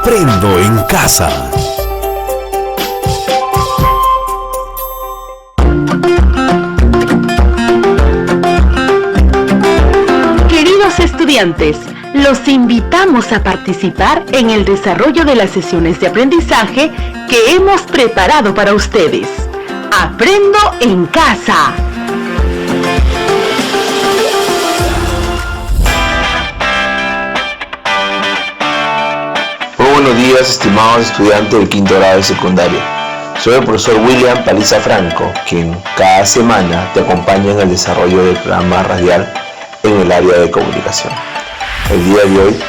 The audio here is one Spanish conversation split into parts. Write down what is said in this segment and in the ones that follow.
Aprendo en casa. Queridos estudiantes, los invitamos a participar en el desarrollo de las sesiones de aprendizaje que hemos preparado para ustedes. Aprendo en casa. Muy buenos días, estimados estudiantes del quinto grado de secundaria. Soy el profesor William Paliza Franco, quien cada semana te acompaña en el desarrollo del programa radial en el área de comunicación. El día de hoy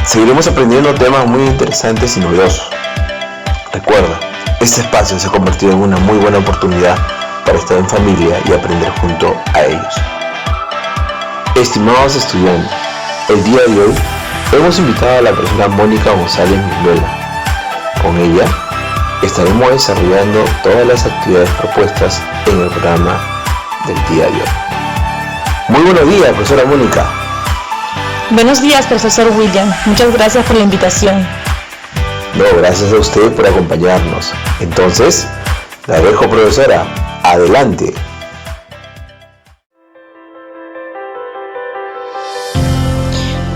seguiremos aprendiendo temas muy interesantes y novedosos. Recuerda, este espacio se ha convertido en una muy buena oportunidad para estar en familia y aprender junto a ellos. Estimados estudiantes, el día de hoy hemos invitado a la profesora Mónica González Minuela. Con ella estaremos desarrollando todas las actividades propuestas en el programa del día de hoy. Muy buenos días, profesora Mónica. Buenos días, profesor William. Muchas gracias por la invitación. No, gracias a usted por acompañarnos. Entonces, la dejo, profesora. Adelante.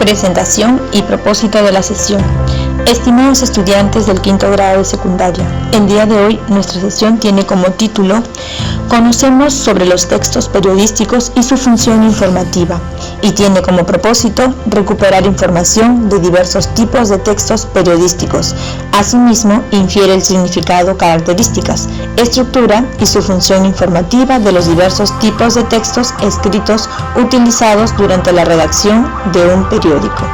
Presentación y propósito de la sesión. Estimados estudiantes del quinto grado de secundaria, el día de hoy nuestra sesión tiene como título Conocemos sobre los textos periodísticos y su función informativa, y tiene como propósito recuperar información de diversos tipos de textos periodísticos. Asimismo, infiere el significado, características, estructura y su función informativa de los diversos tipos de textos escritos utilizados durante la redacción de un periódico.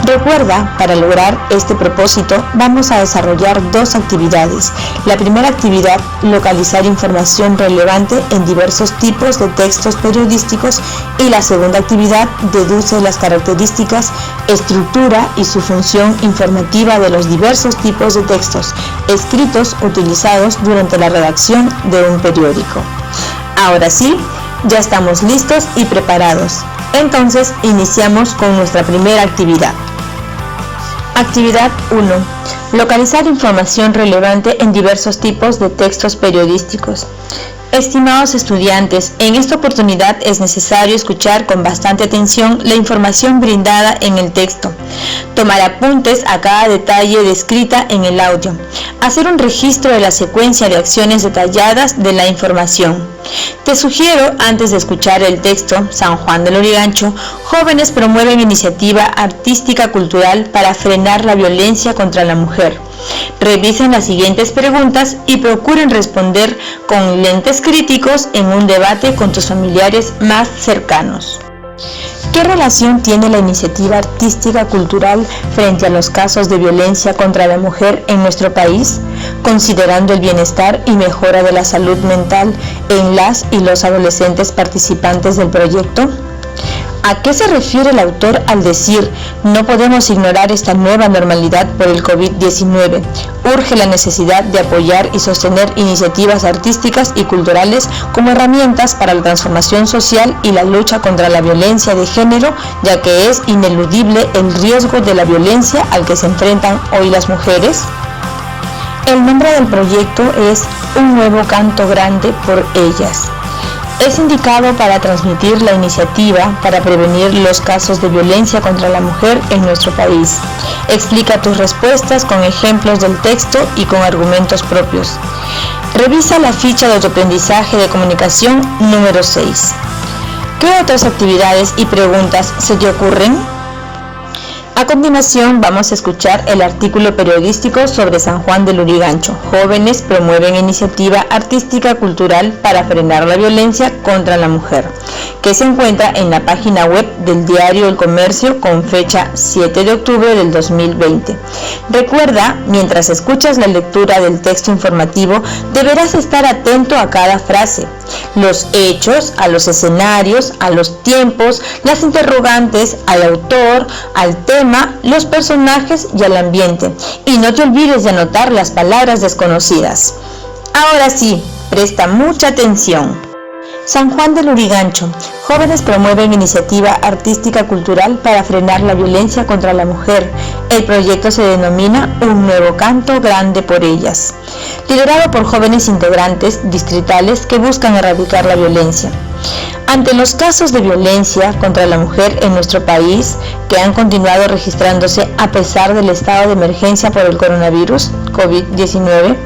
Recuerda, para lograr este propósito vamos a desarrollar dos actividades. La primera actividad, localizar información relevante en diversos tipos de textos periodísticos, y la segunda actividad, deduce las características, estructura y su función informativa de los diversos tipos de textos escritos utilizados durante la redacción de un periódico. Ahora sí, ya estamos listos y preparados. Entonces, iniciamos con nuestra primera actividad. Actividad 1. Localizar información relevante en diversos tipos de textos periodísticos. Estimados estudiantes, en esta oportunidad es necesario escuchar con bastante atención la información brindada en el texto, tomar apuntes a cada detalle descrita en el audio, hacer un registro de la secuencia de acciones detalladas de la información. Te sugiero, antes de escuchar el texto San Juan de Lurigancho, jóvenes promueven iniciativa artística cultural para frenar la violencia contra la mujer. Revisen las siguientes preguntas y procuren responder con lentes críticos en un debate con tus familiares más cercanos. ¿Qué relación tiene la iniciativa artística cultural frente a los casos de violencia contra la mujer en nuestro país, considerando el bienestar y mejora de la salud mental en las y los adolescentes participantes del proyecto? ¿A qué se refiere el autor al decir no podemos ignorar esta nueva normalidad por el COVID-19? Urge la necesidad de apoyar y sostener iniciativas artísticas y culturales como herramientas para la transformación social y la lucha contra la violencia de género, ya que es ineludible el riesgo de la violencia al que se enfrentan hoy las mujeres. El nombre del proyecto es Un nuevo canto grande por ellas. Es indicado para transmitir la iniciativa para prevenir los casos de violencia contra la mujer en nuestro país. Explica tus respuestas con ejemplos del texto y con argumentos propios. Revisa la ficha de autoaprendizaje de comunicación número 6. ¿Qué otras actividades y preguntas se te ocurren? A continuación vamos a escuchar el artículo periodístico sobre San Juan de Lurigancho. Jóvenes promueven iniciativa artística cultural para frenar la violencia contra la mujer, que se encuentra en la página web del Diario El Comercio con fecha 7 de octubre del 2020. Recuerda, mientras escuchas la lectura del texto informativo, deberás estar atento a cada frase, los hechos, a los escenarios, a los tiempos, las interrogantes, al autor, al tema, los personajes y al ambiente. Y no te olvides de anotar las palabras desconocidas. Ahora sí, presta mucha atención. San Juan de Lurigancho. Jóvenes promueven iniciativa artística cultural para frenar la violencia contra la mujer. El proyecto se denomina Un Nuevo Canto Grande por Ellas, liderado por jóvenes integrantes distritales que buscan erradicar la violencia. Ante los casos de violencia contra la mujer en nuestro país, que han continuado registrándose a pesar del estado de emergencia por el coronavirus COVID-19,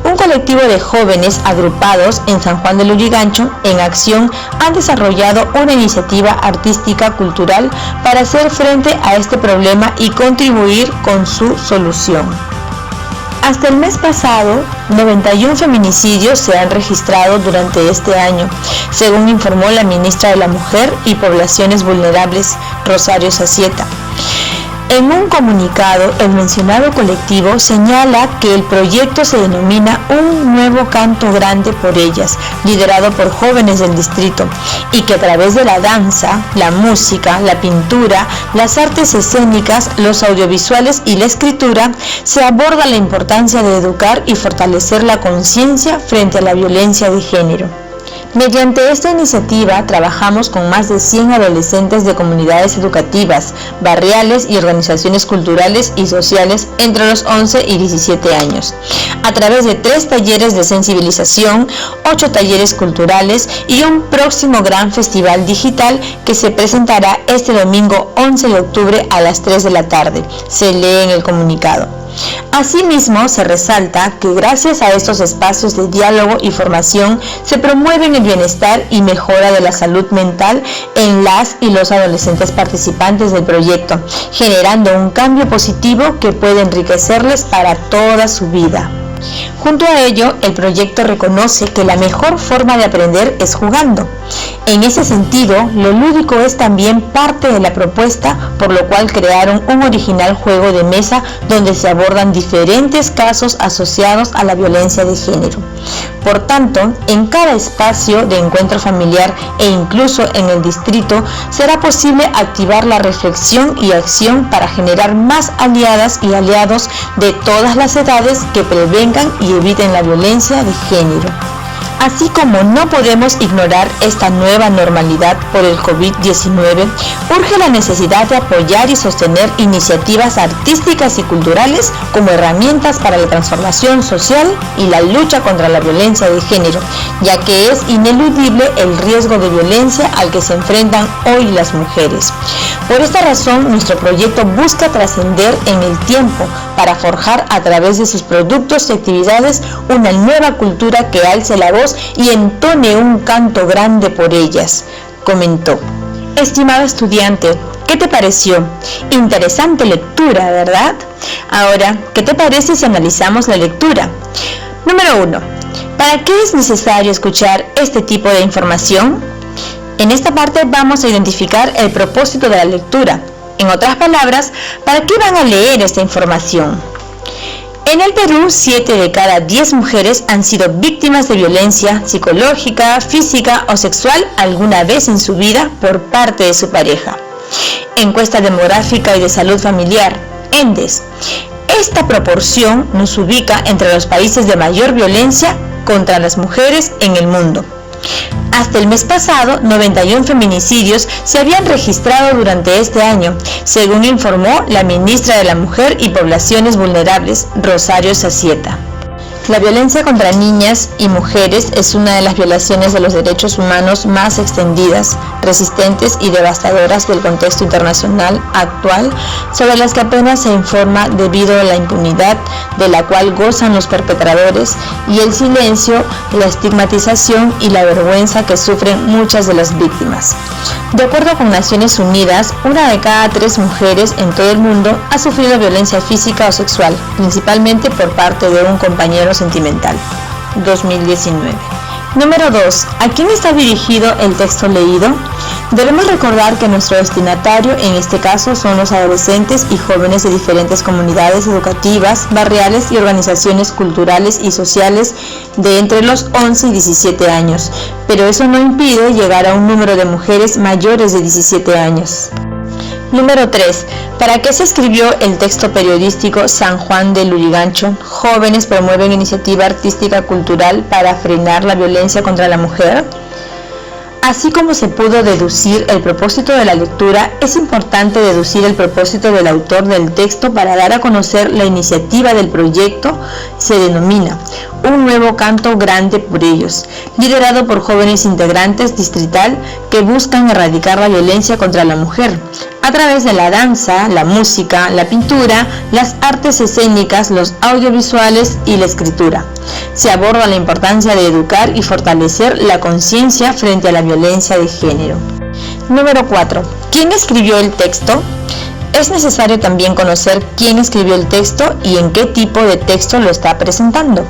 un colectivo de jóvenes agrupados en San Juan de Lurigancho en acción han desarrollado una iniciativa artística cultural para hacer frente a este problema y contribuir con su solución. Hasta el mes pasado, 91 feminicidios se han registrado durante este año, según informó la ministra de la Mujer y Poblaciones Vulnerables, Rosario Sacieta. En un comunicado, el mencionado colectivo señala que el proyecto se denomina Un Nuevo Canto Grande por Ellas, liderado por jóvenes del distrito, y que a través de la danza, la música, la pintura, las artes escénicas, los audiovisuales y la escritura, se aborda la importancia de educar y fortalecer la conciencia frente a la violencia de género. Mediante esta iniciativa trabajamos con más de 100 adolescentes de comunidades educativas, barriales y organizaciones culturales y sociales entre los 11 y 17 años, a través de 3 talleres de sensibilización, 8 talleres culturales y un próximo gran festival digital que se presentará este domingo 11 de octubre a las 3 de la tarde, se lee en el comunicado. Asimismo, se resalta que gracias a estos espacios de diálogo y formación se promueven el bienestar y mejora de la salud mental en las y los adolescentes participantes del proyecto, generando un cambio positivo que puede enriquecerles para toda su vida. Junto a ello, el proyecto reconoce que la mejor forma de aprender es jugando. En ese sentido, lo lúdico es también parte de la propuesta, por lo cual crearon un original juego de mesa donde se abordan diferentes casos asociados a la violencia de género. Por tanto, en cada espacio de encuentro familiar e incluso en el distrito, será posible activar la reflexión y acción para generar más aliadas y aliados de todas las edades que prevengan y eviten la violencia de género. Así como no podemos ignorar esta nueva normalidad por el COVID-19, urge la necesidad de apoyar y sostener iniciativas artísticas y culturales como herramientas para la transformación social y la lucha contra la violencia de género, ya que es ineludible el riesgo de violencia al que se enfrentan hoy las mujeres. Por esta razón, nuestro proyecto busca trascender en el tiempo para forjar a través de sus productos y actividades una nueva cultura que alce la voz y entone un canto grande por ellas, comentó. Estimado estudiante, ¿qué te pareció? Interesante lectura, ¿verdad? Ahora, ¿qué te parece si analizamos la lectura? Número 1. ¿Para qué es necesario escuchar este tipo de información? En esta parte vamos a identificar el propósito de la lectura. En otras palabras, ¿para qué van a leer esta información? En el Perú, 7 de cada 10 mujeres han sido víctimas de violencia psicológica, física o sexual alguna vez en su vida por parte de su pareja. Encuesta demográfica y de salud familiar, ENDES. Esta proporción nos ubica entre los países de mayor violencia contra las mujeres en el mundo. Hasta el mes pasado, 91 feminicidios se habían registrado durante este año, según informó la ministra de la Mujer y Poblaciones Vulnerables, Rosario Sacieta. La violencia contra niñas y mujeres es una de las violaciones de los derechos humanos más extendidas, resistentes y devastadoras del contexto internacional actual, sobre las que apenas se informa debido a la impunidad de la cual gozan los perpetradores y el silencio, la estigmatización y la vergüenza que sufren muchas de las víctimas. De acuerdo con Naciones Unidas, 1 de cada 3 mujeres en todo el mundo ha sufrido violencia física o sexual, principalmente por parte de un compañero sentimental. 2019. Número 2. ¿A quién está dirigido el texto leído? Debemos recordar que nuestro destinatario en este caso son los adolescentes y jóvenes de diferentes comunidades educativas, barriales y organizaciones culturales y sociales de entre los 11 y 17 años, pero eso no impide llegar a un número de mujeres mayores de 17 años. Número 3. ¿Para qué se escribió el texto periodístico San Juan de Lurigancho? Jóvenes promueven iniciativa artística cultural para frenar la violencia contra la mujer. Así como se pudo deducir el propósito de la lectura, es importante deducir el propósito del autor del texto para dar a conocer la iniciativa del proyecto. Se denomina Un Nuevo Canto Grande por Ellos, liderado por jóvenes integrantes distrital que buscan erradicar la violencia contra la mujer a través de la danza, la música, la pintura, las artes escénicas, los audiovisuales y la escritura. Se aborda la importancia de educar y fortalecer la conciencia frente a la violencia de género. Número 4. ¿Quién escribió el texto? Es necesario también conocer quién escribió el texto y en qué tipo de texto lo está presentando.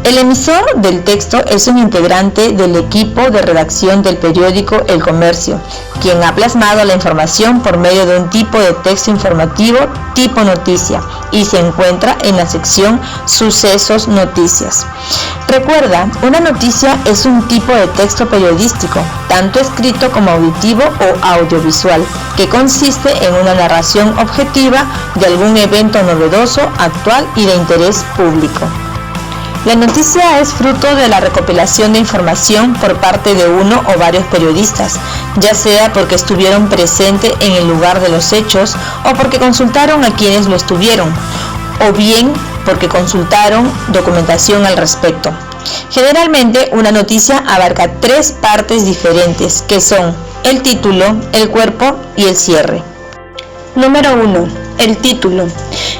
El emisor del texto es un integrante del equipo de redacción del periódico El Comercio, quien ha plasmado la información por medio de un tipo de texto informativo tipo noticia y se encuentra en la sección Sucesos Noticias. Recuerda, una noticia es un tipo de texto periodístico, tanto escrito como auditivo o audiovisual, que consiste en una narración objetiva de algún evento novedoso, actual y de interés público. La noticia es fruto de la recopilación de información por parte de uno o varios periodistas, ya sea porque estuvieron presentes en el lugar de los hechos o porque consultaron a quienes lo estuvieron, o bien porque consultaron documentación al respecto. Generalmente, una noticia abarca 3 partes diferentes, que son el título, el cuerpo y el cierre. Número 1. El título.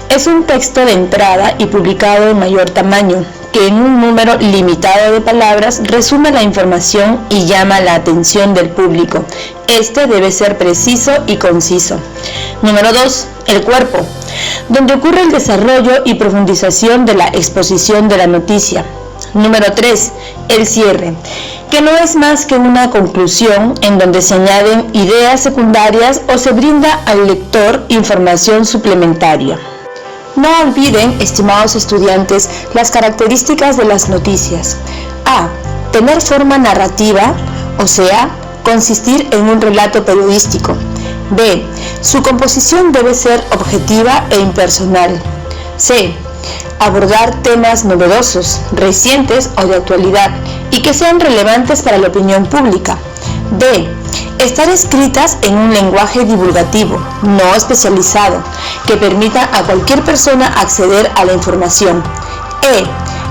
Es un texto de entrada y publicado en mayor tamaño, que en un número limitado de palabras resume la información y llama la atención del público. Este debe ser preciso y conciso. Número 2. El cuerpo, donde ocurre el desarrollo y profundización de la exposición de la noticia. Número 3. El cierre, que no es más que una conclusión en donde se añaden ideas secundarias o se brinda al lector información suplementaria. No olviden, estimados estudiantes, las características de las noticias. A. Tener forma narrativa, o sea, consistir en un relato periodístico. B. Su composición debe ser objetiva e impersonal. C. Abordar temas novedosos, recientes o de actualidad y que sean relevantes para la opinión pública. D. Estar escritas en un lenguaje divulgativo, no especializado, que permita a cualquier persona acceder a la información. E.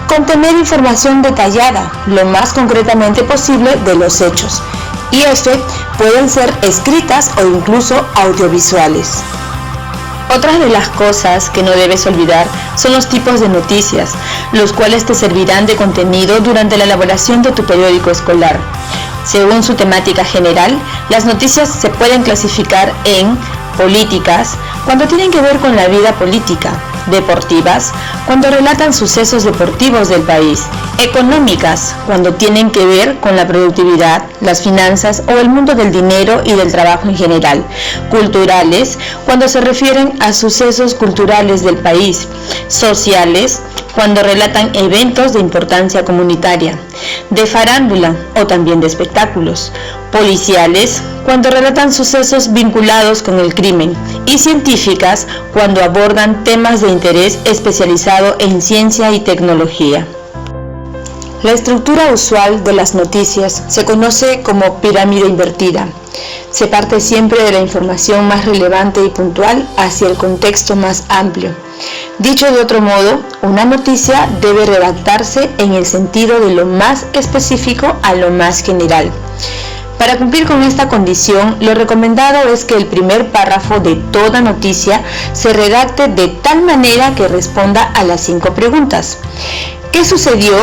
Contener información detallada, lo más concretamente posible de los hechos. Y F. Pueden ser escritas o incluso audiovisuales. Otras de las cosas que no debes olvidar son los tipos de noticias, los cuales te servirán de contenido durante la elaboración de tu periódico escolar. Según su temática general, las noticias se pueden clasificar en políticas, cuando tienen que ver con la vida política; deportivas, cuando relatan sucesos deportivos del país; económicas, cuando tienen que ver con la productividad, las finanzas o el mundo del dinero y del trabajo en general; culturales, cuando se refieren a sucesos culturales del país; sociales, cuando relatan eventos de importancia comunitaria; de farándula o también de espectáculos; policiales, cuando relatan sucesos vinculados con el crimen; y científicas, cuando abordan temas de interés especializado en ciencia y tecnología. La estructura usual de las noticias se conoce como pirámide invertida. Se parte siempre de la información más relevante y puntual hacia el contexto más amplio. Dicho de otro modo, una noticia debe redactarse en el sentido de lo más específico a lo más general. Para cumplir con esta condición, lo recomendado es que el primer párrafo de toda noticia se redacte de tal manera que responda a las 5 preguntas. ¿Qué sucedió?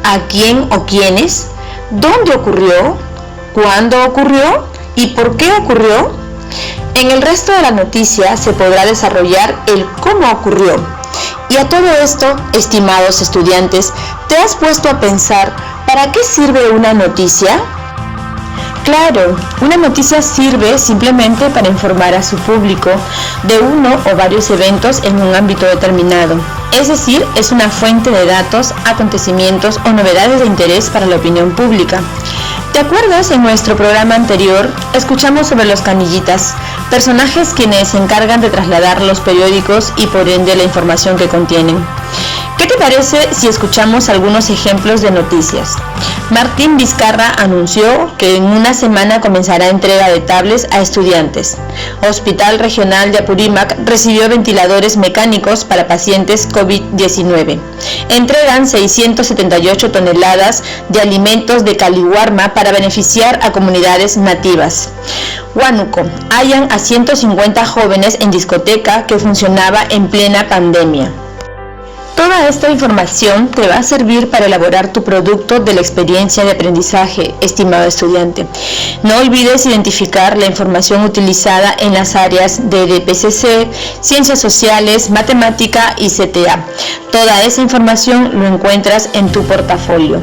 ¿A quién o quiénes? ¿Dónde ocurrió? ¿Cuándo ocurrió? ¿Y por qué ocurrió? En el resto de la noticia se podrá desarrollar el cómo ocurrió. Y a todo esto, estimados estudiantes, ¿te has puesto a pensar para qué sirve una noticia? Claro, una noticia sirve simplemente para informar a su público de uno o varios eventos en un ámbito determinado. Es decir, es una fuente de datos, acontecimientos o novedades de interés para la opinión pública. ¿Te acuerdas? En nuestro programa anterior escuchamos sobre los canillitas, personajes quienes se encargan de trasladar los periódicos y por ende la información que contienen. ¿Qué te parece si escuchamos algunos ejemplos de noticias? Martín Vizcarra anunció que en una semana comenzará entrega de tablets a estudiantes. Hospital Regional de Apurímac recibió ventiladores mecánicos para pacientes COVID-19. Entregan 678 toneladas de alimentos de caliwarma para beneficiar a comunidades nativas. Huánuco, hallan a 150 jóvenes en discoteca que funcionaba en plena pandemia. Toda esta información te va a servir para elaborar tu producto de la experiencia de aprendizaje, estimado estudiante. No olvides identificar la información utilizada en las áreas de DPCC, Ciencias Sociales, Matemática y CTA. Toda esa información lo encuentras en tu portafolio.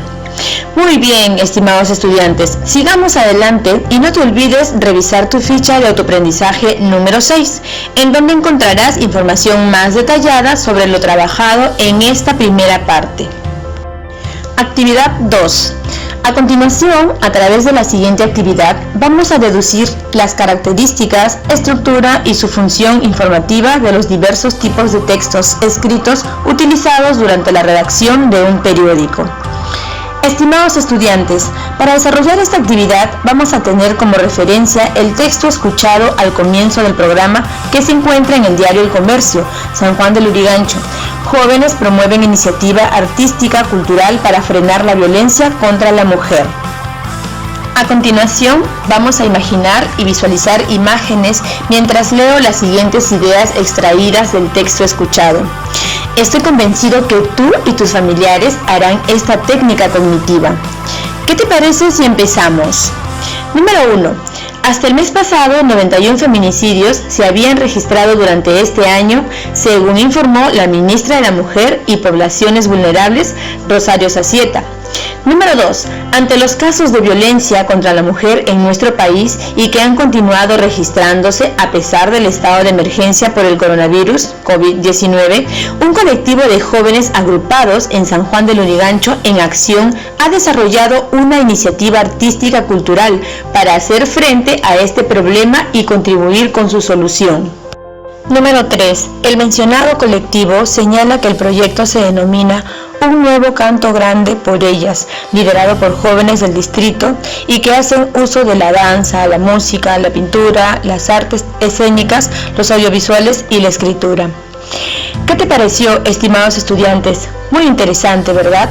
Muy bien, estimados estudiantes, sigamos adelante y no te olvides revisar tu ficha de autoaprendizaje número 6, en donde encontrarás información más detallada sobre lo trabajado en esta primera parte. Actividad 2. A continuación, a través de la siguiente actividad, vamos a deducir las características, estructura y su función informativa de los diversos tipos de textos escritos utilizados durante la redacción de un periódico. Estimados estudiantes, para desarrollar esta actividad vamos a tener como referencia el texto escuchado al comienzo del programa que se encuentra en el diario El Comercio, San Juan de Lurigancho. Jóvenes promueven iniciativa artística cultural para frenar la violencia contra la mujer. A continuación, vamos a imaginar y visualizar imágenes mientras leo las siguientes ideas extraídas del texto escuchado. Estoy convencido que tú y tus familiares harán esta técnica cognitiva. ¿Qué te parece si empezamos? Número 1. Hasta el mes pasado, 91 feminicidios se habían registrado durante este año, según informó la ministra de la Mujer y Poblaciones Vulnerables, Rosario Zacieta. Número 2. Ante los casos de violencia contra la mujer en nuestro país y que han continuado registrándose a pesar del estado de emergencia por el coronavirus COVID-19, un colectivo de jóvenes agrupados en San Juan de Lurigancho en acción ha desarrollado una iniciativa artística cultural para hacer frente a este problema y contribuir con su solución. Número 3. El mencionado colectivo señala que el proyecto se denomina Un Nuevo Canto Grande por Ellas, liderado por jóvenes del distrito y que hacen uso de la danza, la música, la pintura, las artes escénicas, los audiovisuales y la escritura. ¿Qué te pareció, estimados estudiantes? Muy interesante, ¿verdad?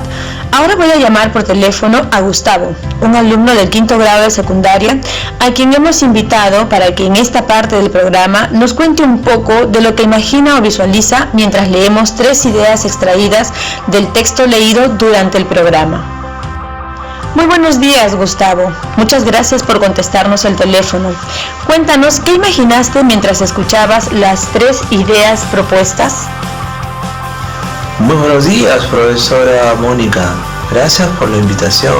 Ahora voy a llamar por teléfono a Gustavo, un alumno del 5º grado de secundaria, a quien hemos invitado para que en esta parte del programa nos cuente un poco de lo que imagina o visualiza mientras leemos 3 ideas extraídas del texto leído durante el programa. Muy buenos días, Gustavo. Muchas gracias por contestarnos el teléfono. Cuéntanos, ¿qué imaginaste mientras escuchabas las 3 ideas propuestas? Muy buenos días, profesora Mónica. Gracias por la invitación.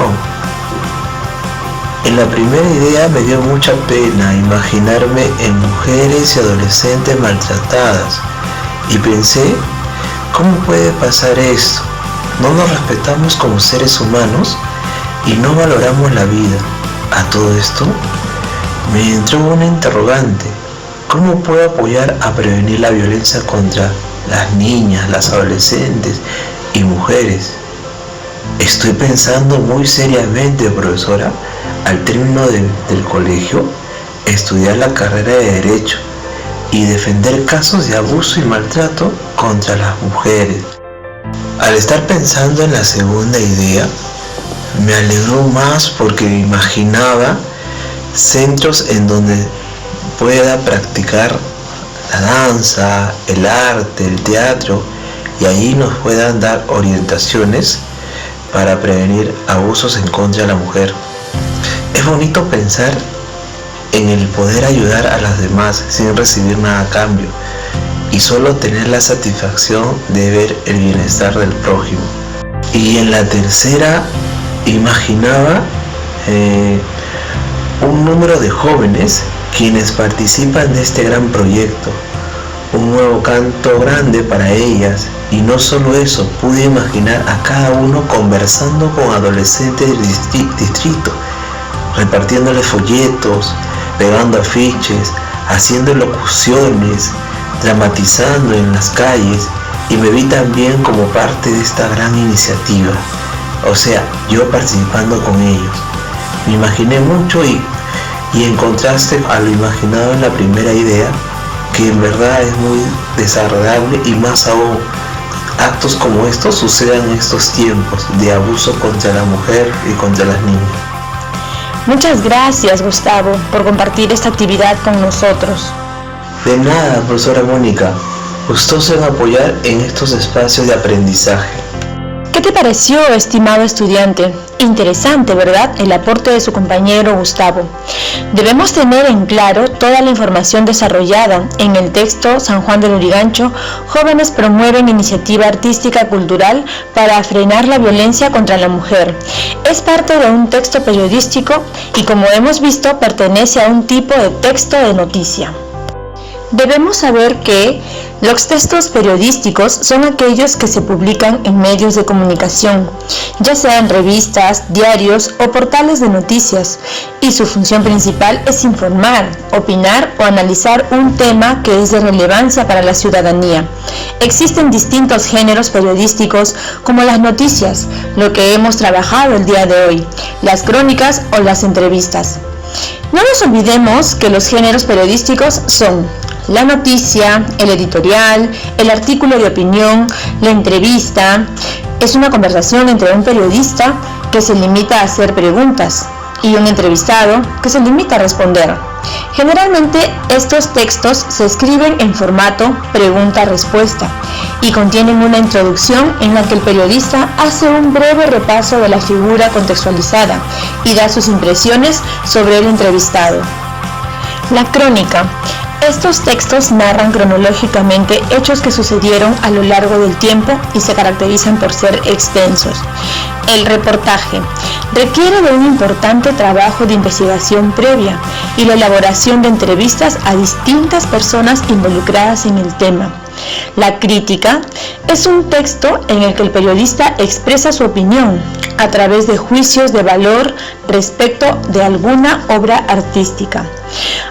En la primera idea me dio mucha pena imaginarme en mujeres y adolescentes maltratadas y pensé, ¿cómo puede pasar esto? ¿No nos respetamos como seres humanos y no valoramos la vida? A todo esto me entró una interrogante. ¿Cómo puedo apoyar a prevenir la violencia contra las niñas, las adolescentes y mujeres? Estoy pensando muy seriamente, profesora, al término del colegio, estudiar la carrera de Derecho y defender casos de abuso y maltrato contra las mujeres. Al estar pensando en la segunda idea, me alegró más porque imaginaba centros en donde pueda practicar la danza, el arte, el teatro, y ahí nos puedan dar orientaciones para prevenir abusos en contra de la mujer. Es bonito pensar en el poder ayudar a las demás sin recibir nada a cambio y solo tener la satisfacción de ver el bienestar del prójimo. Y en la tercera imaginaba un número de jóvenes quienes participan de este gran proyecto, un nuevo canto grande para ellas. Y no solo eso, pude imaginar a cada uno conversando con adolescentes del distrito, repartiéndoles folletos, pegando afiches, haciendo locuciones, dramatizando en las calles, y me vi también como parte de esta gran iniciativa. O sea, yo participando con ellos. Me imaginé mucho y en contraste a lo imaginado en la primera idea, que en verdad es muy desagradable, y más aún actos como estos sucedan en estos tiempos de abuso contra la mujer y contra las niñas. Muchas gracias, Gustavo, por compartir esta actividad con nosotros. De nada, profesora Mónica. Gustoso en apoyar en estos espacios de aprendizaje. ¿Qué te pareció, estimado estudiante? Interesante, ¿verdad?, el aporte de su compañero Gustavo. Debemos tener en claro toda la información desarrollada en el texto San Juan de Lurigancho. Jóvenes promueven iniciativa artística cultural para frenar la violencia contra la mujer. Es parte de un texto periodístico y, como hemos visto, pertenece a un tipo de texto de noticia. Debemos saber que los textos periodísticos son aquellos que se publican en medios de comunicación, ya sean revistas, diarios o portales de noticias, y su función principal es informar, opinar o analizar un tema que es de relevancia para la ciudadanía. Existen distintos géneros periodísticos como las noticias, lo que hemos trabajado el día de hoy, las crónicas o las entrevistas. No nos olvidemos que los géneros periodísticos son la noticia, el editorial, el artículo de opinión, la entrevista. Es una conversación entre un periodista que se limita a hacer preguntas y un entrevistado que se limita a responder. Generalmente estos textos se escriben en formato pregunta-respuesta y contienen una introducción en la que el periodista hace un breve repaso de la figura contextualizada y da sus impresiones sobre el entrevistado. La crónica. Estos textos narran cronológicamente hechos que sucedieron a lo largo del tiempo y se caracterizan por ser extensos. El reportaje requiere de un importante trabajo de investigación previa y la elaboración de entrevistas a distintas personas involucradas en el tema. La crítica es un texto en el que el periodista expresa su opinión a través de juicios de valor respecto de alguna obra artística.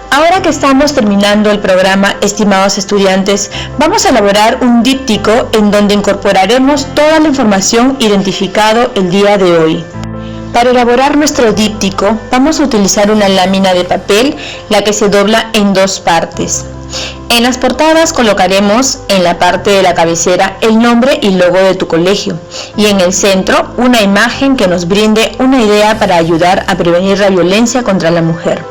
Ahora que estamos terminando el programa, estimados estudiantes, vamos a elaborar un díptico en donde incorporaremos toda la información identificada el día de hoy. Para elaborar nuestro díptico, vamos a utilizar una lámina de papel, la que se dobla en dos partes. En las portadas colocaremos en la parte de la cabecera el nombre y logo de tu colegio y en el centro una imagen que nos brinde una idea para ayudar a prevenir la violencia contra la mujer.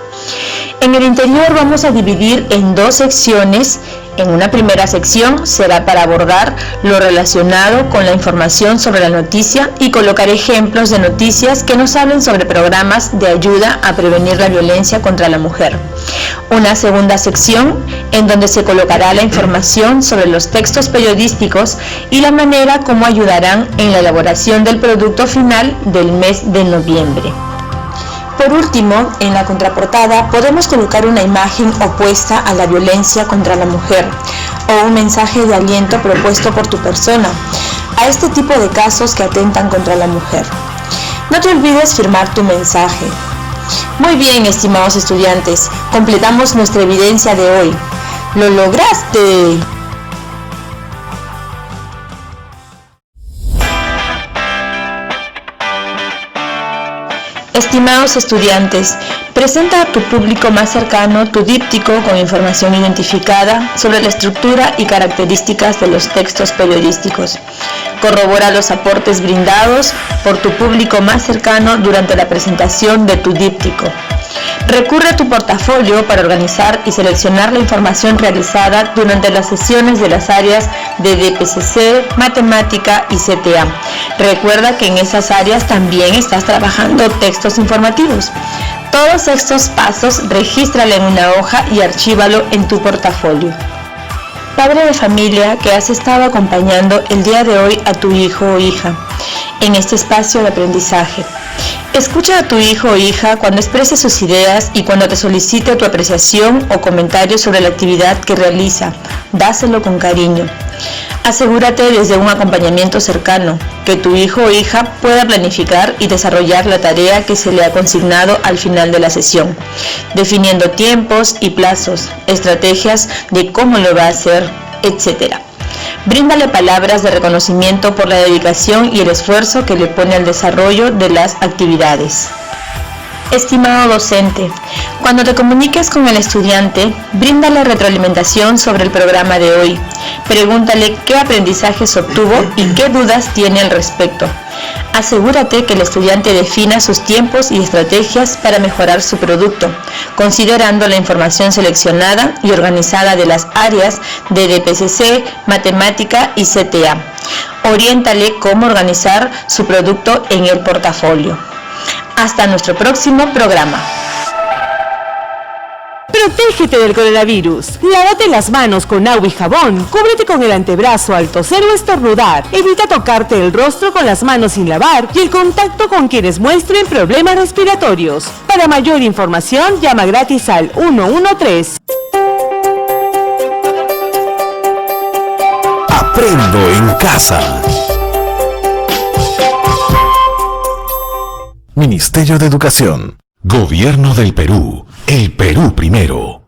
En el interior vamos a dividir en dos secciones. En una primera sección será para abordar lo relacionado con la información sobre la noticia y colocar ejemplos de noticias que nos hablen sobre programas de ayuda a prevenir la violencia contra la mujer. Una segunda sección en donde se colocará la información sobre los textos periodísticos y la manera como ayudarán en la elaboración del producto final del mes de noviembre. Por último, en la contraportada podemos colocar una imagen opuesta a la violencia contra la mujer o un mensaje de aliento propuesto por tu persona a este tipo de casos que atentan contra la mujer. No te olvides firmar tu mensaje. Muy bien, estimados estudiantes, completamos nuestra evidencia de hoy. ¡Lo lograste! Estimados estudiantes, presenta a tu público más cercano tu díptico con información identificada sobre la estructura y características de los textos periodísticos. Corrobora los aportes brindados por tu público más cercano durante la presentación de tu díptico. Recurre a tu portafolio para organizar y seleccionar la información realizada durante las sesiones de las áreas de DPCC, Matemática y CTA. Recuerda que en esas áreas también estás trabajando textos informativos. Todos estos pasos regístralo en una hoja y archívalo en tu portafolio. Padre de familia que has estado acompañando el día de hoy a tu hijo o hija en este espacio de aprendizaje. Escucha a tu hijo o hija cuando exprese sus ideas y cuando te solicite tu apreciación o comentario sobre la actividad que realiza. Dáselo con cariño. Asegúrate desde un acompañamiento cercano que tu hijo o hija pueda planificar y desarrollar la tarea que se le ha consignado al final de la sesión, definiendo tiempos y plazos, estrategias de cómo lo va a hacer, etc. Bríndale palabras de reconocimiento por la dedicación y el esfuerzo que le pone al desarrollo de las actividades. Estimado docente, cuando te comuniques con el estudiante, bríndale retroalimentación sobre el programa de hoy. Pregúntale qué aprendizajes obtuvo y qué dudas tiene al respecto. Asegúrate que el estudiante defina sus tiempos y estrategias para mejorar su producto, considerando la información seleccionada y organizada de las áreas de DPCC, matemática y CTA. Oriéntale cómo organizar su producto en el portafolio. Hasta nuestro próximo programa. Protégete del coronavirus. Lávate las manos con agua y jabón. Cúbrete con el antebrazo al toser o estornudar. Evita tocarte el rostro con las manos sin lavar y el contacto con quienes muestren problemas respiratorios. Para mayor información, llama gratis al 113. Aprendo en casa. Ministerio de Educación. Gobierno del Perú. El Perú primero.